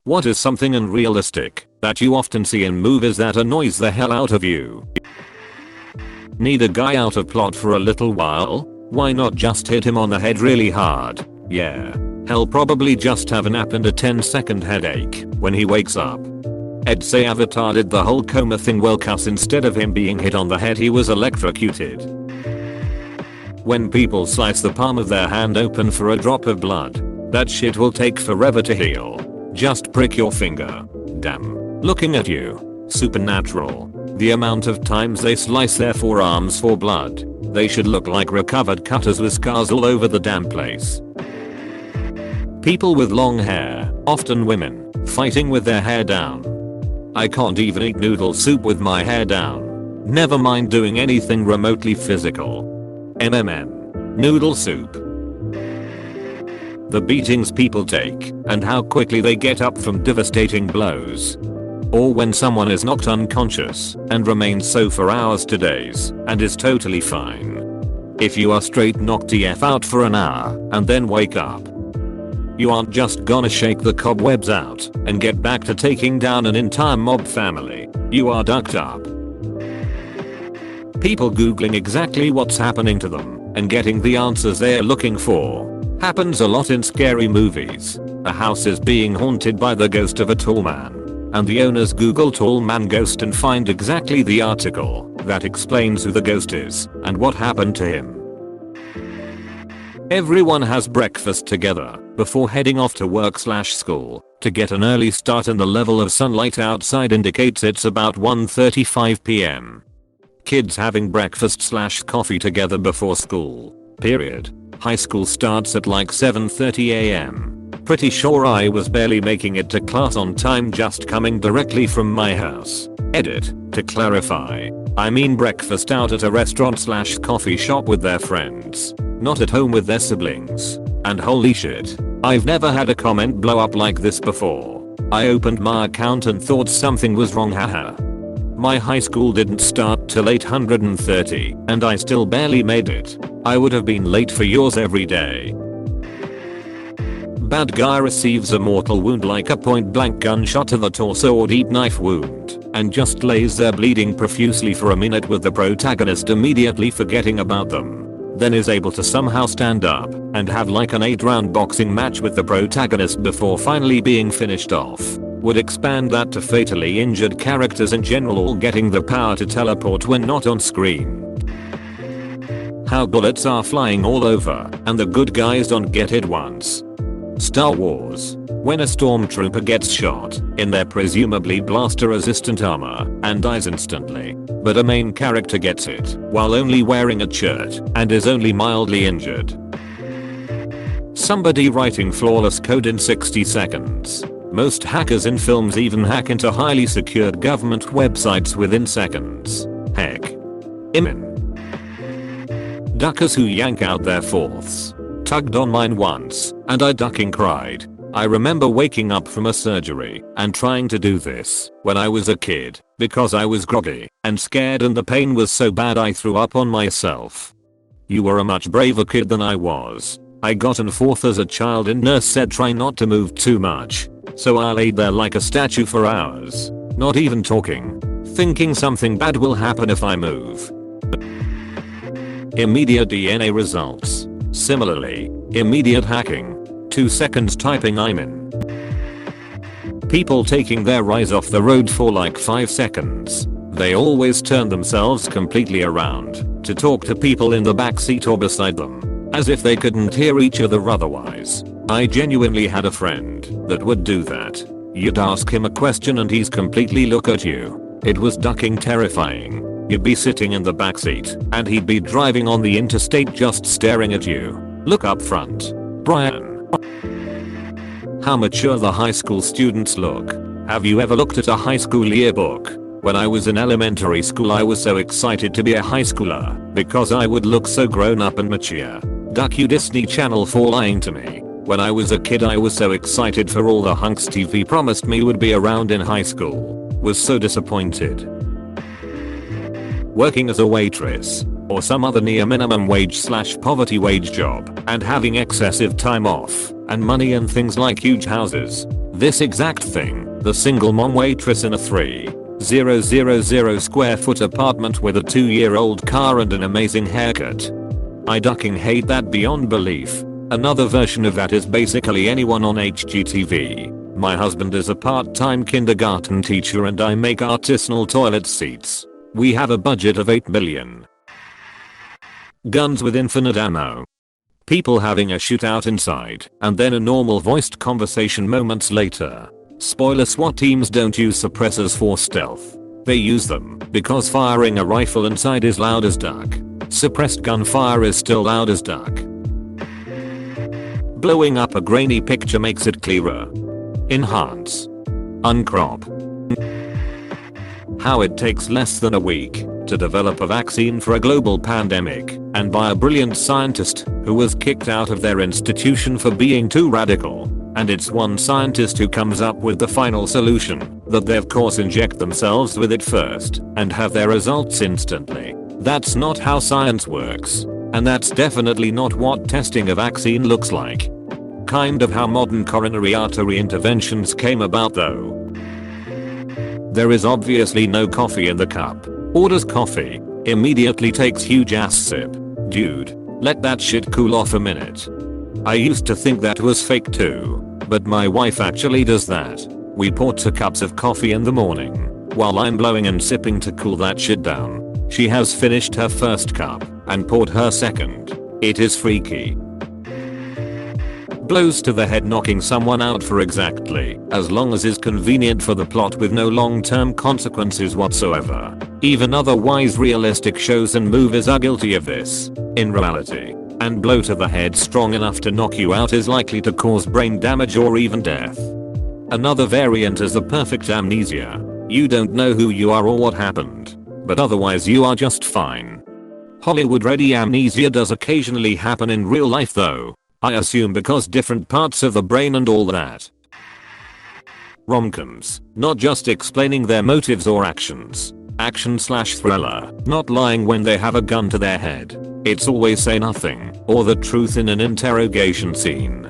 What is something unrealistic that you often see in movies that annoys the hell out of you? Need a guy out of plot for a little while? Why not just hit him on the head really hard? Yeah. He'll probably just have a nap and a 10-second headache when he wakes up. I'd say Avatar did the whole coma thing well, cause instead of him being hit on the head he was electrocuted. When people slice the palm of their hand open for a drop of blood, that shit will take forever to heal. Just prick your finger. Damn. Looking at you. Supernatural. The amount of times they slice their forearms for blood. They should look like recovered cutters with scars all over the damn place. People with long hair, often women, fighting with their hair down. I can't even eat noodle soup with my hair down. Never mind doing anything remotely physical. Noodle soup. The beatings people take and how quickly they get up from devastating blows. Or when someone is knocked unconscious and remains so for hours to days and is totally fine. If you are straight knocked the F out for an hour and then wake up, you aren't just gonna shake the cobwebs out and get back to taking down an entire mob family. You are ducked up. People googling exactly what's happening to them and getting the answers they're looking for. Happens a lot in scary movies. A house is being haunted by the ghost of a tall man, and the owners Google tall man ghost and find exactly the article that explains who the ghost is and what happened to him. Everyone has breakfast together before heading off to work/school to get an early start, and the level of sunlight outside indicates it's about 1:35 p.m. Kids having breakfast/coffee together before school. Period. High school starts at like 7:30 a.m. Pretty sure I was barely making it to class on time just coming directly from my house. Edit. To clarify, I mean breakfast out at a restaurant/coffee shop with their friends, not at home with their siblings. And holy shit, I've never had a comment blow up like this before. I opened my account and thought something was wrong, haha. My high school didn't start till 8:30 and I still barely made it. I would have been late for yours every day. Bad guy receives a mortal wound like a point blank gunshot to the torso or deep knife wound and just lays there bleeding profusely for a minute with the protagonist immediately forgetting about them. Then is able to somehow stand up and have like an 8-round boxing match with the protagonist before finally being finished off. Would expand that to fatally injured characters in general, or getting the power to teleport when not on screen. How bullets are flying all over and the good guys don't get hit once. Star Wars. When a stormtrooper gets shot in their presumably blaster resistant armor and dies instantly, but a main character gets it while only wearing a shirt and is only mildly injured. Somebody writing flawless code in 60 seconds. Most hackers in films even hack into highly secured government websites within seconds. Heck. Duckers who yank out their fourths. Tugged on mine once, and I ducking cried. I remember waking up from a surgery and trying to do this when I was a kid because I was groggy and scared, and the pain was so bad I threw up on myself. You were a much braver kid than I was. I got an fourth as a child and nurse said try not to move too much. So I laid there like a statue for hours, not even talking, thinking something bad will happen if I move. Immediate DNA results. Similarly, immediate hacking. 2 seconds typing I'm in. People taking their eyes off the road for like 5 seconds. They always turn themselves completely around to talk to people in the backseat or beside them, as if they couldn't hear each other otherwise. I genuinely had a friend that would do that. You'd ask him a question and he's completely look at you. It was ducking terrifying. You'd be sitting in the backseat and he'd be driving on the interstate just staring at you. Look up front. Brian. How mature the high school students look. Have you ever looked at a high school yearbook? When I was in elementary school I was so excited to be a high schooler because I would look so grown up and mature. Duck you Disney Channel for lying to me. When I was a kid I was so excited for all the hunks TV promised me would be around in high school. Was so disappointed. Working as a waitress or some other near minimum wage/poverty wage job and having excessive time off and money and things like huge houses This exact thing, the single mom waitress in a 3,000 square foot apartment with a 2-year-old car and an amazing haircut. I ducking hate that beyond belief. Another version of that is basically anyone on HGTV. My husband is a part-time kindergarten teacher and I make artisanal toilet seats. We have a budget of 8 million. Guns with infinite ammo. People having a shootout inside and then a normal voiced conversation moments later. Spoiler: SWAT teams don't use suppressors for stealth. They use them because firing a rifle inside is loud as duck. Suppressed gunfire is still loud as duck. Blowing up a grainy picture makes it clearer. Enhance. Uncrop. How it takes less than a week to develop a vaccine for a global pandemic, and by a brilliant scientist who was kicked out of their institution for being too radical. And it's one scientist who comes up with the final solution, that they of course inject themselves with it first and have their results instantly. That's not how science works. And that's definitely not what testing a vaccine looks like. Kind of how modern coronary artery interventions came about though. There is obviously no coffee in the cup. Orders coffee. Immediately takes huge ass sip. Dude, let that shit cool off a minute. I used to think that was fake too. But my wife actually does that. We pour 2 cups of coffee in the morning. While I'm blowing and sipping to cool that shit down. She has finished her first cup and poured her second. It is freaky. Blows to the head, knocking someone out for exactly as long as is convenient for the plot with no long-term consequences whatsoever. Even otherwise realistic shows and movies are guilty of this. In reality, and blow to the head strong enough to knock you out is likely to cause brain damage or even death. Another variant is the perfect amnesia. You don't know who you are or what happened, but otherwise you are just fine. Hollywood-ready amnesia does occasionally happen in real life though. I assume because different parts of the brain and all that. Romcoms, not just explaining their motives or actions. Action/thriller, not lying when they have a gun to their head. It's always say nothing, or the truth in an interrogation scene.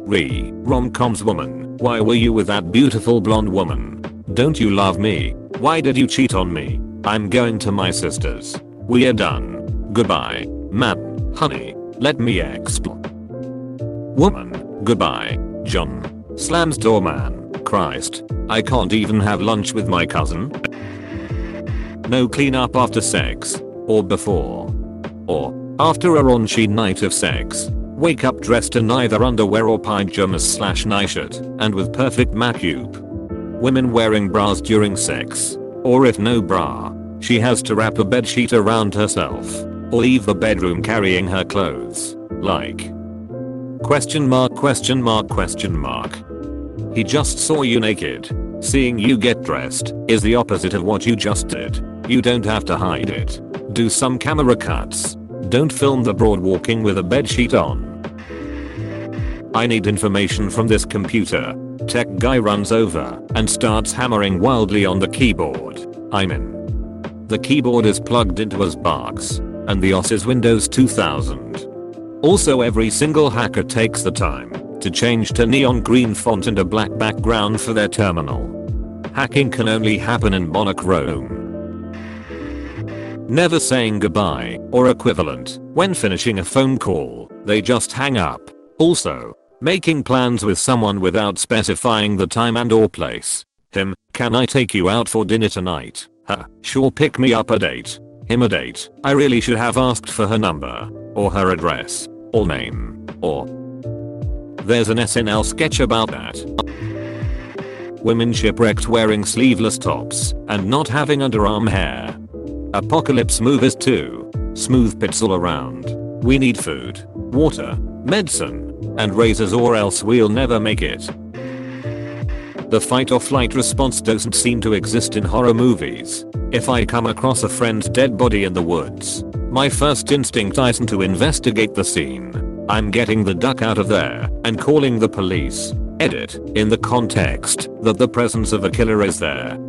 Rom-coms: woman, why were you with that beautiful blonde woman? Don't you love me? Why did you cheat on me? I'm going to my sister's. We're done. Goodbye. Man, honey, let me explore. Woman, goodbye. John. Slams door. Man, Christ, I can't even have lunch with my cousin. No cleanup after sex, or before, or after a raunchy night of sex. Wake up dressed in either underwear or pajamas/night shirt and with perfect makeup. Women wearing bras during sex, or if no bra, she has to wrap a bedsheet around herself or leave the bedroom carrying her clothes. Like question mark. He just saw you naked. Seeing you get dressed is the opposite of what you just did. You don't have to hide it. Do some camera cuts. Don't film the broad walking with a bedsheet on. I need information from this computer. Tech guy runs over and starts hammering wildly on the keyboard. I'm in. The keyboard is plugged into a box and the OS is Windows 2000. Also, every single hacker takes the time to change to neon green font and a black background for their terminal. Hacking can only happen in monochrome. Never saying goodbye or equivalent when finishing a phone call, they just hang up. Also, making plans with someone without specifying the time and or place. Him, can I take you out for dinner tonight? Her, sure, pick me up a date. Him, a date. I really should have asked for her number or her address or name or. There's an SNL sketch about that. Women shipwrecked wearing sleeveless tops and not having underarm hair. Apocalypse movies too. Smooth pits all around. We need food, water, medicine, and razors or else we'll never make it. The fight or flight response doesn't seem to exist in horror movies. If I come across a friend's dead body in the woods, my first instinct isn't to investigate the scene. I'm getting the duck out of there and calling the police. Edit, in the context that the presence of a killer is there.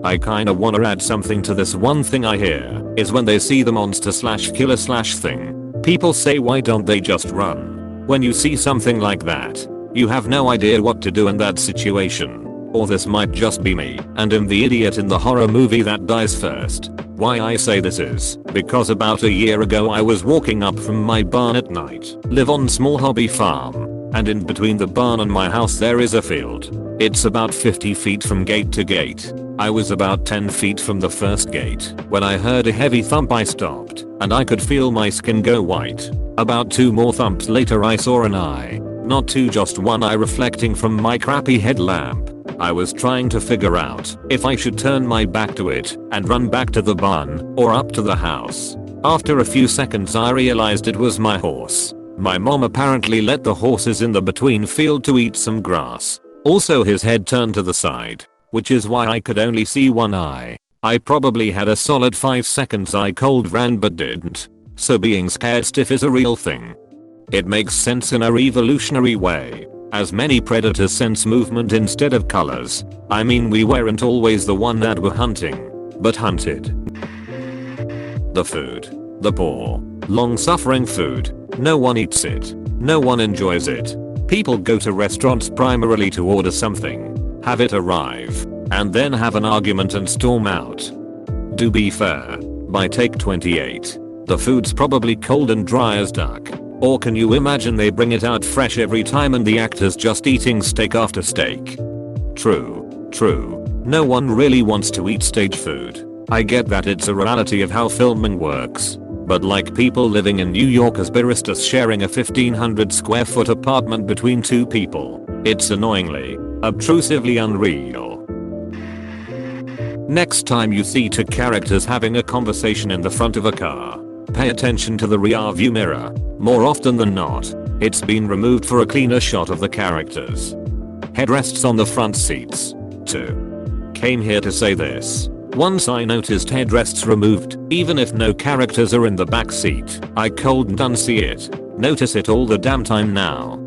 I kinda wanna add something to this. One thing I hear is when they see the monster/killer/thing, people say, why don't they just run? When you see something like that, You have no idea what to do in that situation. Or this might just be me, and I'm the idiot in the horror movie that dies first. Why I say this is because about a year ago I was walking up from my barn at night. Live on small hobby farm. And in between the barn and my house there is a field. It's about 50 feet from gate to gate. I was about 10 feet from the first gate when I heard a heavy thump. I stopped and I could feel my skin go white. About 2 more thumps later I saw an eye. Not 2, just 1 eye reflecting from my crappy headlamp. I was trying to figure out if I should turn my back to it and run back to the barn or up to the house. After a few seconds I realized it was my horse. My mom apparently let the horses in the between field to eat some grass. Also his head turned to the side, which is why I could only see 1 eye. I probably had a solid 5 seconds I cold ran but didn't. So being scared stiff is a real thing. It makes sense in a evolutionary way, as many predators sense movement instead of colors. I mean, we weren't always the one that were hunting, but hunted. The food. The poor, long-suffering food. No one eats it. No one enjoys it. People go to restaurants primarily to order something, have it arrive, and then have an argument and storm out. Do be fair. By take 28, the food's probably cold and dry as duck. Or can you imagine they bring it out fresh every time and the actor's just eating steak after steak? True. No one really wants to eat stage food. I get that it's a reality of how filming works. But like people living in New York as baristas sharing a 1,500 square foot apartment between 2 people, it's annoyingly, obtrusively unreal. Next time you see 2 characters having a conversation in the front of a car, pay attention to the rear view mirror. More often than not, it's been removed for a cleaner shot of the characters. Headrests on the front seats. 2. Came here to say this. Once I noticed headrests removed, even if no characters are in the back seat, I couldn't unsee it. Notice it all the damn time now.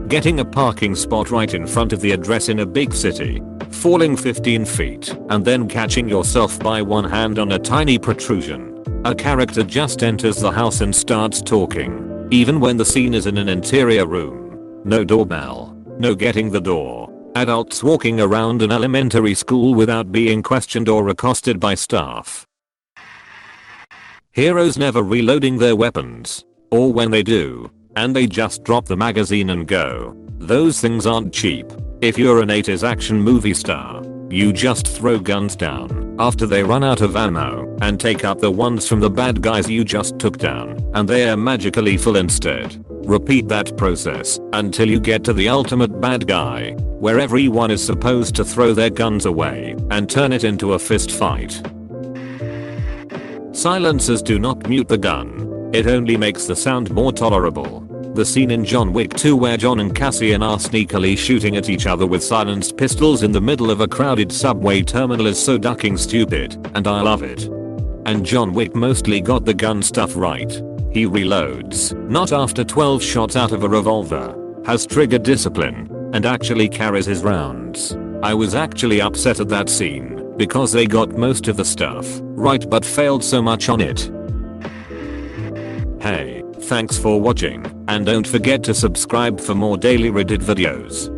Getting a parking spot right in front of the address in a big city, falling 15 feet, and then catching yourself by one hand on a tiny protrusion. A character just enters the house and starts talking, even when the scene is in an interior room. No doorbell, no getting the door. Adults walking around an elementary school without being questioned or accosted by staff. Heroes never reloading their weapons. Or when they do, and they just drop the magazine and go. Those things aren't cheap. If you're an 80s action movie star, you just throw guns down after they run out of ammo and take up the ones from the bad guys you just took down, and they are magically full instead. Repeat that process until you get to the ultimate bad guy, where everyone is supposed to throw their guns away and turn it into a fist fight. Silencers do not mute the gun. It only makes the sound more tolerable. The scene in John Wick 2 where John and Cassian are sneakily shooting at each other with silenced pistols in the middle of a crowded subway terminal is so ducking stupid, and I love it. And John Wick mostly got the gun stuff right. He reloads, not after 12 shots out of a revolver, has trigger discipline, and actually carries his rounds. I was actually upset at that scene, because they got most of the stuff right but failed so much on it. Hey, thanks for watching, and don't forget to subscribe for more daily Reddit videos.